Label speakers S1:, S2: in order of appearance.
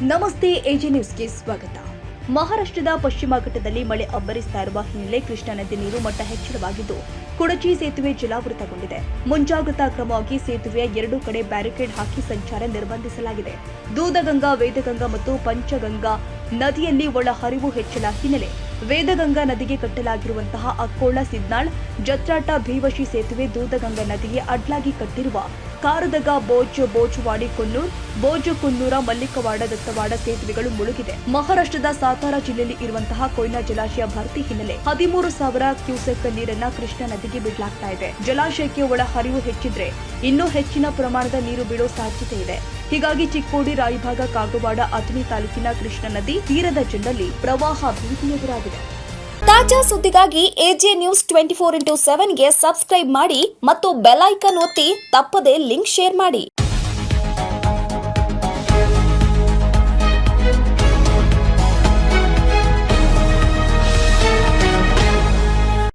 S1: ನಮಸ್ತೆ ಎಜೆ ನ್ಯೂಸ್ಗೆ ಸ್ವಾಗತ. ಮಹಾರಾಷ್ಟ್ರದ ಪಶ್ಚಿಮ ಘಟ್ಟದಲ್ಲಿ ಮಳೆ ಅಬ್ಬರಿಸ್ತಾ ಇರುವ ಹಿನ್ನೆಲೆ ಕೃಷ್ಣಾ ನದಿ ನೀರು ಮಟ್ಟ ಹೆಚ್ಚಳವಾಗಿದ್ದು ಕುಡಚಿ ಸೇತುವೆ ಜಲಾವೃತಗೊಂಡಿದೆ. ಮುಂಜಾಗ್ರತಾ ಕ್ರಮವಾಗಿ ಸೇತುವೆಯ ಎರಡೂ ಕಡೆ ಬ್ಯಾರಿಕೇಡ್ ಹಾಕಿ ಸಂಚಾರ ನಿರ್ಬಂಧಿಸಲಾಗಿದೆ. ದೂದಗಂಗಾ, ವೇದಗಂಗಾ ಮತ್ತು ಪಂಚಗಂಗಾ ನದಿಯಲ್ಲಿ ಒಳ ಹರಿವು ಹೆಚ್ಚಳ ಹಿನ್ನೆಲೆ ವೇದಗಂಗಾ ನದಿಗೆ ಕಟ್ಟಲಾಗಿರುವಂತಹ ಅಕ್ಕೋಳ, ಸಿದ್ನಾಳ್, ಜತ್ರಾಟ, ಭೀವಶಿ ಸೇತುವೆ, ದೂದಗಂಗಾ ನದಿಗೆ ಅಡ್ಲಾಗಿ ಕಟ್ಟಿರುವ ಕಾರದಗ, ಬೋಜವಾಡಿ, ಕುನ್ನೂರ್, ಬೋಜುಕುನ್ನೂರ, ಮಲ್ಲಿಕವಾಡ, ದತ್ತವಾಡ ಸೇತುವೆಗಳು ಮುಳುಗಿದೆ. ಮಹಾರಾಷ್ಟ್ರದ ಸಾತಾರಾ ಜಿಲ್ಲೆಯಲ್ಲಿ ಇರುವಂತಹ ಕೊಯ್ನಾ ಜಲಾಶಯ ಭರ್ತಿ ಹಿನ್ನೆಲೆ 13,000 ಕ್ಯೂಸೆಕ್ ನೀರನ್ನ ಕೃಷ್ಣಾ ನದಿಗೆ ಬಿಡಲಾಗ್ತಾ ಇದೆ. ಜಲಾಶಯಕ್ಕೆ ಒಳ ಹರಿವು ಹೆಚ್ಚಿದ್ರೆ ಇನ್ನೂ ಹೆಚ್ಚಿನ ಪ್ರಮಾಣದ ನೀರು ಬೀಳೋ ಸಾಧ್ಯತೆ ಇದೆ. ಹೀಗಾಗಿ ಚಿಕ್ಕೋಡಿ, ರಾಯಭಾಗ, ಕಾಗವಾಡ, ಅಥಣಿ ತಾಲೂಕಿನ ಕೃಷ್ಣಾ ನದಿ ತೀರದ ಜನರಲ್ಲಿ ಪ್ರವಾಹ ಭೀತಿ ಎದುರಾಗಿದೆ.
S2: ತಾಜಾ ಸುದ್ದಿಗಾಗಿ ಎಜೆ ನ್ಯೂಸ್ 24x7 ಗೆ ಸಬ್ಸ್ಕ್ರೈಬ್ ಮಾಡಿ ಮತ್ತು ಬೆಲ್ ಐಕಾನ್ ಒತ್ತಿ ತಪ್ಪದೇ ಲಿಂಕ್ ಶೇರ್ ಮಾಡಿ.